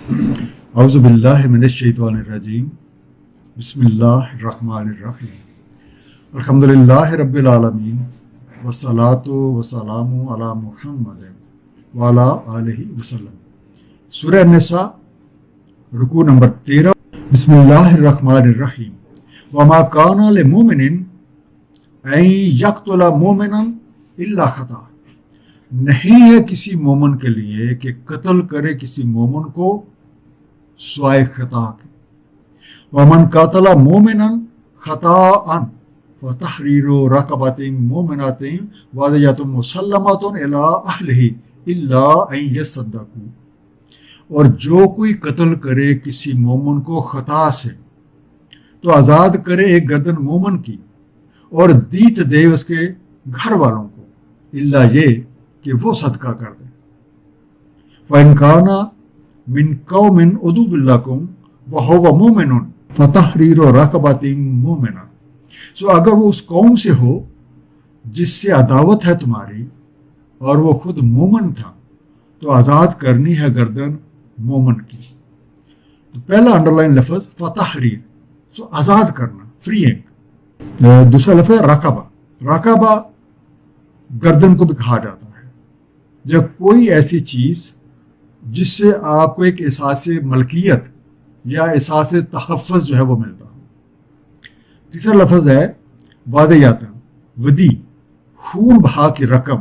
اعوذ باللہ من الشیطان الرجیم بسم اللہ الرحمن الرحیم الحمدللہ رب العالمین والصلاة والسلام علی محمد وعلی آلہ وسلم۔ سورہ النساء رکوع نمبر 13۔ بسم اللہ الرحمن الرحیم وما کان لمؤمن ان یقتل مؤمنا الا خطأ، نہیں ہے کسی مومن کے لیے کہ قتل کرے کسی مومن کو سوائے خطا کے۔ ومن قاتل مومنا خطاء فتحریر رقبۃ مؤمنۃ وَدِیَۃٌ مُسَلَّمَۃٌ إِلیٰ أَہلِہ إِلَّا أَن یصدقوا، اور جو کوئی قتل کرے کسی مومن کو خطا سے تو آزاد کرے ایک گردن مومن کی اور دیت دے اس کے گھر والوں کو، الا یہ کہ وہ صدقہ کر دیں۔ فَإِنْ كَانَ مِنْ قَوْمٍ عُدُوٍّ لَكُمْ وَهُوَ مُؤْمِنٌ فَتَحْرِيرُ رَقَبَةٍ مُؤْمِنَةٍ، سو اگر وہ اس قوم سے ہو جس سے عداوت ہے تمہاری اور وہ خود مومن تھا تو آزاد کرنی ہے گردن مومن کی۔ تو پہلا انڈر لائن لفظ فتحریر، سو آزاد کرنا، فریئنگ۔ دوسرا لفظ رقبہ، رقبہ گردن کو بھی کہا جاتا ہے، جب کوئی ایسی چیز جس سے آپ کو ایک احساس ملکیت یا احساس تحفظ جو ہے وہ ملتا ہو۔ تیسرا لفظ ہے وادیات، ودی، خون بہا کی رقم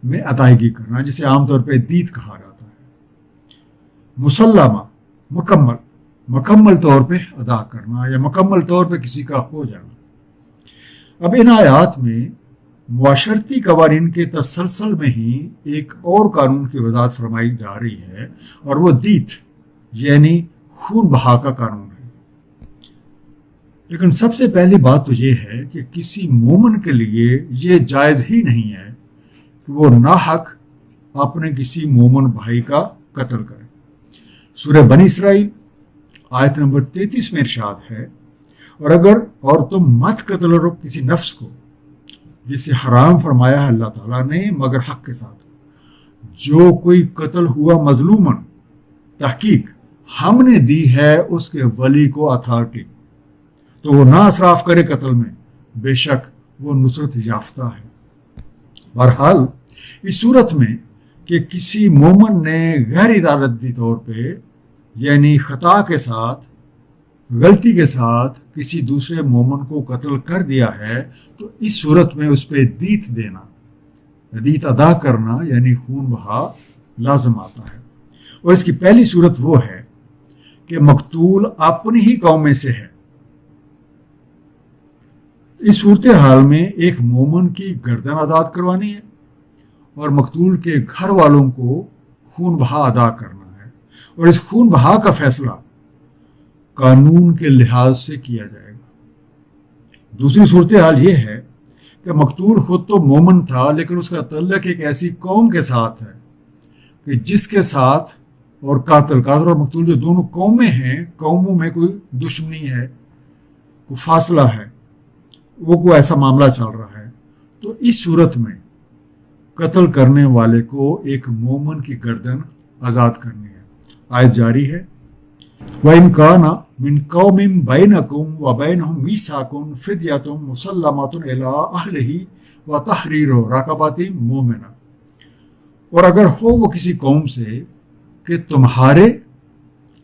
میں ادائیگی کرنا، جسے عام طور پہ دیت کہا جاتا ہے۔ مسلمہ، مکمل طور پہ ادا کرنا یا مکمل طور پہ کسی کا ہو جانا۔ اب ان آیات میں معاشرتی قوانین کے تسلسل میں ہی ایک اور قانون کی وضاحت فرمائی جا رہی ہے، اور وہ دیت یعنی خون بہا کا قانون ہے۔ لیکن سب سے پہلی بات تو یہ ہے کہ کسی مومن کے لیے یہ جائز ہی نہیں ہے کہ وہ ناحق اپنے کسی مومن بھائی کا قتل کرے۔ سورہ بنی اسرائیل آیت نمبر 33 میں ارشاد ہے، اور تم مت قتل کرو کسی نفس کو جسے حرام فرمایا ہے اللہ تعالیٰ نے مگر حق کے ساتھ، جو کوئی قتل ہوا مظلومن، تحقیق ہم نے دی ہے اس کے ولی کو اتھارٹی، تو وہ نہ اسراف کرے قتل میں، بے شک وہ نصرت یافتہ ہے۔ بہرحال اس صورت میں کہ کسی مومن نے غیر ارادتی طور پہ یعنی خطا کے ساتھ، غلطی کے ساتھ کسی دوسرے مومن کو قتل کر دیا ہے، تو اس صورت میں اس پہ دیت دینا، دیت ادا کرنا یعنی خون بہا لازم آتا ہے۔ اور اس کی پہلی صورت وہ ہے کہ مقتول اپنی ہی قوم میں سے ہے۔ اس صورتحال میں ایک مومن کی گردن آزاد کروانی ہے اور مقتول کے گھر والوں کو خون بہا ادا کرنا ہے، اور اس خون بہا کا فیصلہ قانون کے لحاظ سے کیا جائے گا۔ دوسری صورتحال یہ ہے کہ مقتول خود تو مومن تھا، لیکن اس کا تعلق ایک ایسی قوم کے ساتھ ہے کہ جس کے ساتھ اور قاتل اور مقتول جو دونوں قومیں ہیں، قوموں میں کوئی دشمنی ہے، کوئی فاصلہ ہے، وہ کوئی ایسا معاملہ چل رہا ہے، تو اس صورت میں قتل کرنے والے کو ایک مومن کی گردن آزاد کرنی ہے۔ آیت جاری ہے، وَإِنْ كَانَ مِنْ قَوْمٍ بَيْنَكُمْ وَبَيْنَهُمْ مِيثَاقٌ فِدْيَةٌ مُسَلَّمَةٌ إِلَىٰ أَهْلِهِ وَتَحْرِيرُ رَقَبَةٍ مُؤْمِنَةٍ، اور اگر ہو وہ کسی قوم سے کہ تمہارے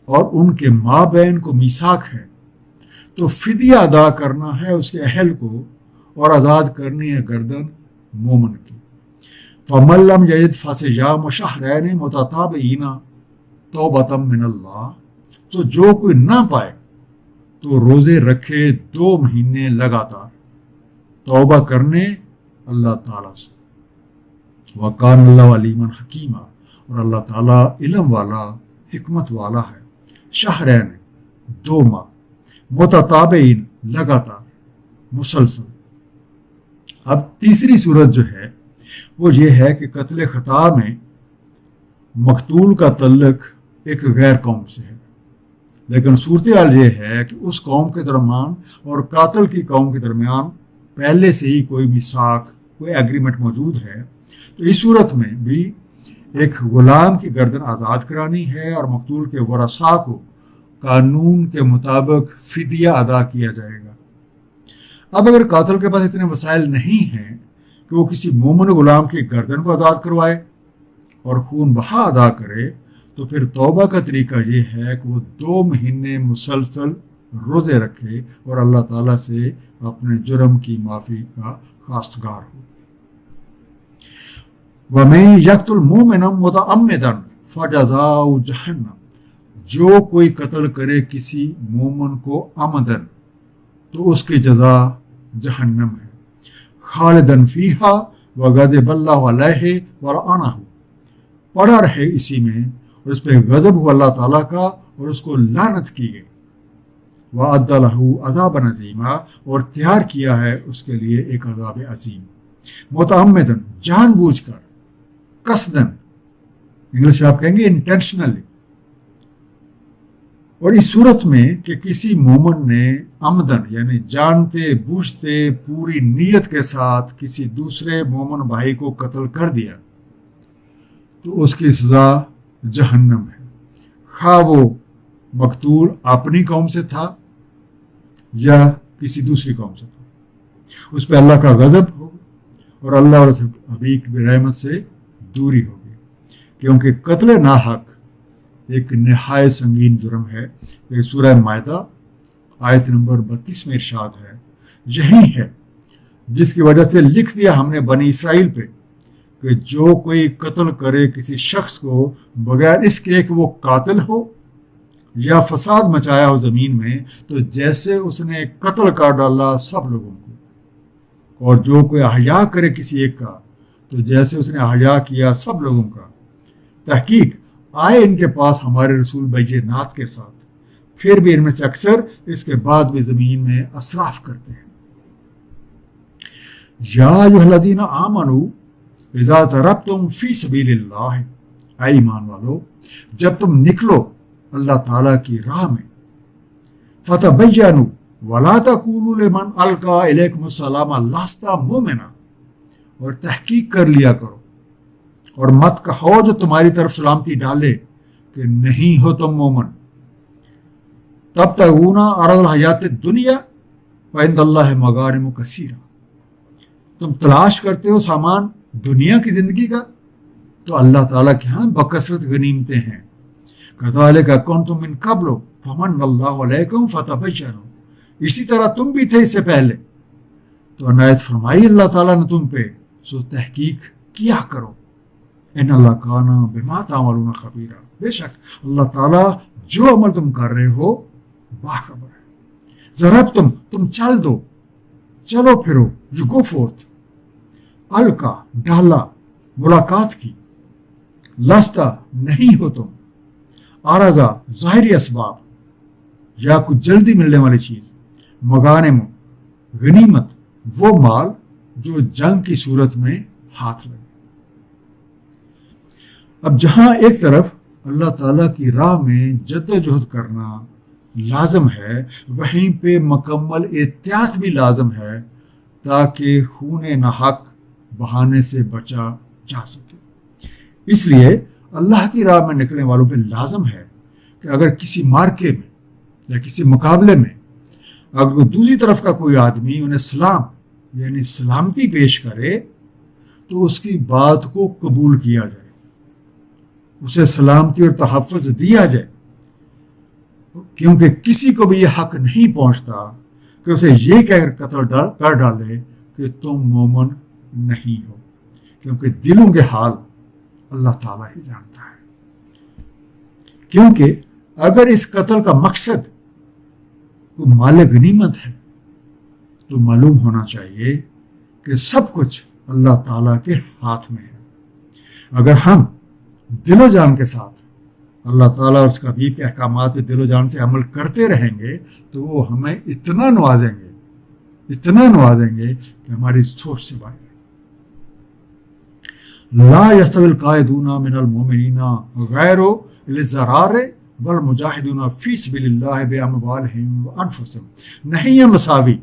اور ان کے مابین کو میثاق ہے، تو فدیہ ادا کرنا ہے اس کے اہل کو اور آزاد کرنی ہے گردن مومن کی۔ فَمَن لَّمْ يَجِدْ فَصِيَامُ شَهْرَيْنِ مُتَتَابِعِينَ تَوْبَةً مِّنَ اللَّهِ، تو جو کوئی نہ پائے تو روزے رکھے 2 مہینے لگاتار توبہ کرنے اللہ تعالیٰ سے۔ وَقَانَ اللَّهُ عَلِيمًا حَكِيمًا، اور اللہ تعالیٰ علم والا، حکمت والا ہے۔ شہرین 2 ماہ، متتابعین لگاتار، مسلسل۔ اب تیسری صورت جو ہے وہ یہ ہے کہ قتل خطا میں مقتول کا تعلق ایک غیر قوم سے ہے، لیکن صورتحال یہ ہے کہ اس قوم کے درمیان اور قاتل کی قوم کے درمیان پہلے سے ہی کوئی میثاق، کوئی ایگریمنٹ موجود ہے، تو اس صورت میں بھی ایک غلام کی گردن آزاد کرانی ہے اور مقتول کے ورثاء کو قانون کے مطابق فدیہ ادا کیا جائے گا۔ اب اگر قاتل کے پاس اتنے وسائل نہیں ہیں کہ وہ کسی مومن غلام کی گردن کو آزاد کروائے اور خون بہا ادا کرے، تو پھر توبہ کا طریقہ یہ ہے کہ وہ 2 مہینے مسلسل روزے رکھے اور اللہ تعالیٰ سے اپنے جرم کی معافی کا خواستگار ہو۔ وَمَن يَقْتُلْ مُؤْمِنًا مُتَعَمِّدًا فَجَزَاؤُهُ جَہَنَّمُ، جو کوئی قتل کرے کسی مومن کو عمدن تو اس کی جزا جہنم ہے، خالدن فیہا وغضب اللہ علیہ ولعنہ، پڑا رہے اسی میں اور اس پہ غضب ہوا اللہ تعالیٰ کا اور اس کو لعنت کی گئی، وَأَعَدَّ لَهُ عَذَابًا عَظِیمًا، اور تیار کیا ہے اس کے لیے ایک عذاب عظیم۔ متعمدن، جان بوجھ کر، قصدن، انگلش میں آپ کہیں گے انٹینشنلی، اور اس صورت میں کہ کسی مومن نے عمدن یعنی جانتے بوجھتے پوری نیت کے ساتھ کسی دوسرے مومن بھائی کو قتل کر دیا تو اس کی سزا جہنم ہے، خواہ وہ مقتول اپنی قوم سے تھا یا کسی دوسری قوم سے تھا، اس پہ اللہ کا غضب ہوگا اور اللہ اور حبیب کی رحمت سے دوری ہوگی، کیونکہ قتل ناحق ایک نہایت سنگین جرم ہے۔ یہ سورہ مائدہ آیت نمبر 32 میں ارشاد ہے، یہی ہے جس کی وجہ سے لکھ دیا ہم نے بنی اسرائیل پہ کہ جو کوئی قتل کرے کسی شخص کو بغیر اس کے کہ وہ قاتل ہو یا فساد مچایا ہو زمین میں، تو جیسے اس نے قتل کر ڈالا سب لوگوں کو، اور جو کوئی احیا کرے کسی ایک کا تو جیسے اس نے احیا کیا سب لوگوں کا۔ تحقیق آئے ان کے پاس ہمارے رسول بینات کے ساتھ، پھر بھی ان میں سے اکثر اس کے بعد بھی زمین میں اسراف کرتے ہیں۔ یا ایھا الذین آمنوا اذا ضربتم فی سبیل اللہ، اے ایمان والو جب تم نکلو اللہ تعالیٰ کی راہ میں، فتبینوا ولا تقولوا لمن القی الیکم السلام لست مؤمنا، اور تحقیق کر لیا کرو اور مت کہو جو تمہاری طرف سلامتی ڈالے کہ نہیں ہو تم مومن، تبتغون عرض الحیات الدنیا وعند اللہ مغانم کثیرہ، تم تلاش کرتے ہو سامان دنیا کی زندگی کا تو اللہ تعالیٰ کے ہاں بکثرت غنیمتیں ہیں۔ کذالک کنتم من قبل فمن اللہ علیکم فتبینوا، اسی طرح تم بھی تھے اس سے پہلے تو عنایت فرمائی اللہ تعالیٰ نے تم پہ، سو تحقیق کیا کرو، ان اللہ کان بما تعملون خبیرا، بے شک اللہ تعالیٰ جو عمل تم کر رہے ہو باخبر ہے۔ ضرب تم چل دو، چلو پھرو، یو گو فورتھ، القا ڈالا، ملاقات کی، لستا نہیں ہو تم، آرزا ظاہری اسباب یا کچھ جلدی ملنے والی چیز، مغانم غنیمت وہ مال جو جنگ کی صورت میں ہاتھ لگے۔ اب جہاں ایک طرف اللہ تعالیٰ کی راہ میں جد و جہد کرنا لازم ہے، وہیں پہ مکمل احتیاط بھی لازم ہے تاکہ خون ناحق بہانے سے بچا جا سکے۔ اس لیے اللہ کی راہ میں نکلنے والوں پہ لازم ہے کہ اگر کسی مارکے میں یا کسی مقابلے میں اگر دوسری طرف کا کوئی آدمی انہیں سلام یعنی سلامتی پیش کرے تو اس کی بات کو قبول کیا جائے، اسے سلامتی اور تحفظ دیا جائے، کیونکہ کسی کو بھی یہ حق نہیں پہنچتا کہ اسے یہ کہہ کر قتل کر ڈالے کہ تم مومن نہیں ہو، کیونکہ دلوں کے حال اللہ تعالیٰ ہی جانتا ہے۔ کیونکہ اگر اس قتل کا مقصد کوئی مال غنیمت ہے تو معلوم ہونا چاہیے کہ سب کچھ اللہ تعالیٰ کے ہاتھ میں ہے۔ اگر ہم دل و جان کے ساتھ اللہ تعالیٰ اور اس کا حبیب کے احکامات پہ دل و جان سے عمل کرتے رہیں گے تو وہ ہمیں اتنا نوازیں گے کہ ہماری سوچ سے باہر۔ لا یستوی القاعدون من المؤمنین غیر اولی الضرار والمجاہدون فی سبیل اللہ باموالہم وانفسہم، نہیں ہے مساوی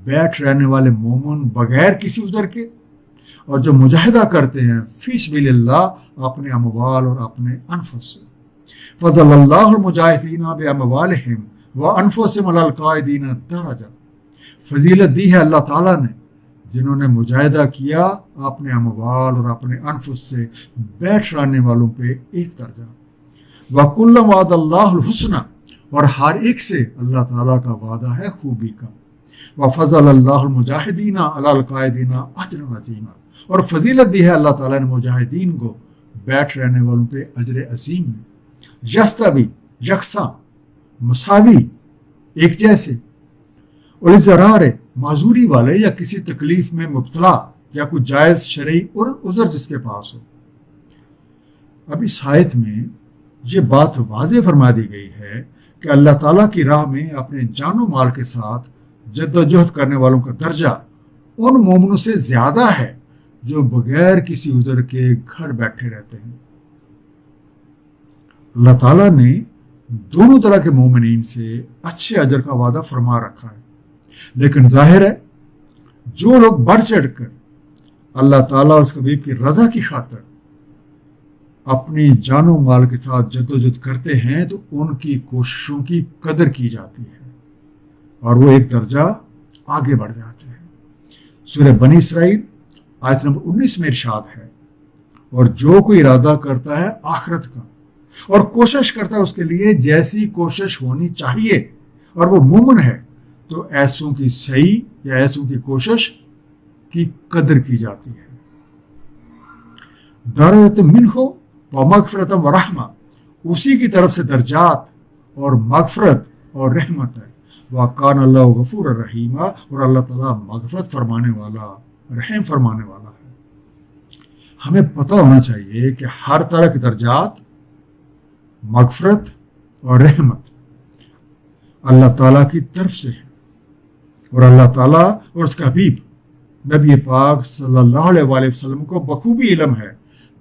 بیٹھ رہنے والے مومن بغیر کسی عذر کے اور جو مجاہدہ کرتے ہیں فی سبیل اللہ اپنے اموال اور اپنے انفس سے. فضل اللہ المجاہدین باموالہم وانفسہم علی القاعدین درجہ. فضیلت دی ہے اللہ تعالیٰ نے جنہوں نے مجاہدہ کیا اپنے اموال اور اپنے انفس سے بیٹھ رہنے والوں پہ ایک درجہ. وَكُلًّا وَعَدَ اللَّهُ الْحُسْنَى اور ہر ایک سے اللہ تعالیٰ کا وعدہ ہے خوبی کا. وَفَضَلَ اللَّهُ الْمُجَاهِدِينَ عَلَى الْقَاعِدِينَ أَجْرًا عَظِيمًا اور فضیلت دی ہے اللہ تعالیٰ نے مجاہدین کو بیٹھ رہنے والوں پہ اجر عظیم میں. یستوی یکساں، مساوی، ایک جیسے، اور ضرار معذوری والے یا کسی تکلیف میں مبتلا یا کوئی جائز شرعی اور عذر جس کے پاس ہو. اب اس آیت میں یہ بات واضح فرما دی گئی ہے کہ اللہ تعالیٰ کی راہ میں اپنے جان و مال کے ساتھ جد و جہد کرنے والوں کا درجہ ان مومنوں سے زیادہ ہے جو بغیر کسی عذر کے گھر بیٹھے رہتے ہیں. اللہ تعالیٰ نے دونوں طرح کے مومنین سے اچھے اجر کا وعدہ فرما رکھا ہے، لیکن ظاہر ہے جو لوگ بڑھ چڑھ کر اللہ تعالیٰ اور اس کے حبیب کی رضا کی خاطر اپنی جان و مال کے ساتھ جد و جہد کرتے ہیں تو ان کی کوششوں کی قدر کی جاتی ہے اور وہ ایک درجہ آگے بڑھ جاتے ہیں. سورہ بنی اسرائیل آیت نمبر 19 میں ارشاد ہے، اور جو کوئی ارادہ کرتا ہے آخرت کا اور کوشش کرتا ہے اس کے لیے جیسی کوشش ہونی چاہیے اور وہ مومن ہے تو ایسوں کی صحیح یا ایسوں کی کوشش کی قدر کی جاتی ہے. درجۃ منہ ومغفرۃ ورحمہ، اسی کی طرف سے درجات اور مغفرت اور رحمت ہے. وَكَانَ اللَّهُ غَفُورًا رَحِيمًا اور اللہ تعالیٰ مغفرت فرمانے والا، رحم فرمانے والا ہے. ہمیں پتہ ہونا چاہیے کہ ہر طرح کے درجات، مغفرت اور رحمت اللہ تعالیٰ کی طرف سے ہے اور اللہ تعالیٰ اور اس کا حبیب نبی پاک صلی اللہ علیہ وآلہ وسلم کو بخوبی علم ہے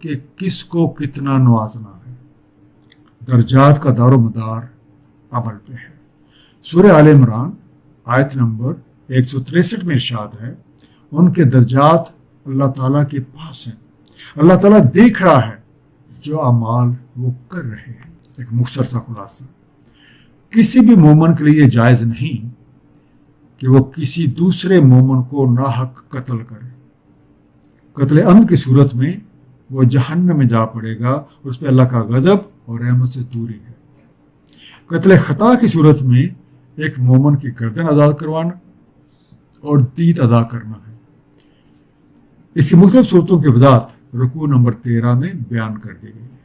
کہ کس کو کتنا نوازنا ہے. درجات کا دار و مدار عمل پہ ہے. سورہ آل عمران آیت نمبر 163 میں ارشاد ہے، ان کے درجات اللہ تعالیٰ کے پاس ہیں. اللہ تعالیٰ دیکھ رہا ہے جو اعمال وہ کر رہے ہیں. ایک مختصر سا خلاصہ، کسی بھی مومن کے لیے جائز نہیں کہ وہ کسی دوسرے مومن کو ناحق قتل کرے. قتل عمد کی صورت میں وہ جہنم میں جا پڑے گا، اس پہ اللہ کا غضب اور رحمت سے دوری ہے. قتل خطا کی صورت میں ایک مومن کی گردن آزاد کروانا اور دیت ادا کرنا ہے. اس کی مختلف صورتوں کی وضاحت رکوع نمبر 13 میں بیان کر دی گئی ہے.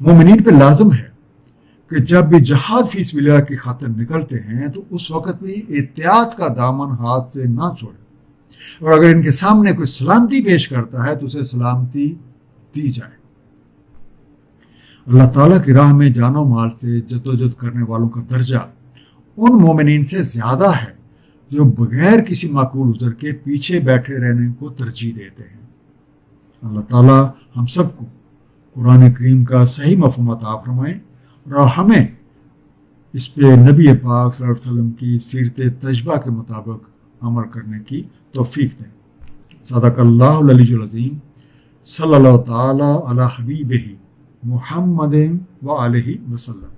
مومنین پہ لازم ہے کہ جب بھی جہاد فی سبیل اللہ کی خاطر نکلتے ہیں تو اس وقت بھی احتیاط کا دامن ہاتھ سے نہ چھوڑیں، اور اگر ان کے سامنے کوئی سلامتی پیش کرتا ہے تو اسے سلامتی دی جائے. اللہ تعالیٰ کی راہ میں جان و مال سے جدوجہد کرنے والوں کا درجہ ان مومنین سے زیادہ ہے جو بغیر کسی معقول عذر کے پیچھے بیٹھے رہنے کو ترجیح دیتے ہیں. اللہ تعالیٰ ہم سب کو قرآن کریم کا صحیح مفہوم عطا فرمائیں اور ہمیں اس پہ نبی پاک صلی اللہ علیہ وسلم کی سیرت تجربہ کے مطابق عمل کرنے کی توفیق دیں. صدق اللہ العلی العظیم. صلی اللہ تعالی علی حبیبہ محمد و علیہ وسلم.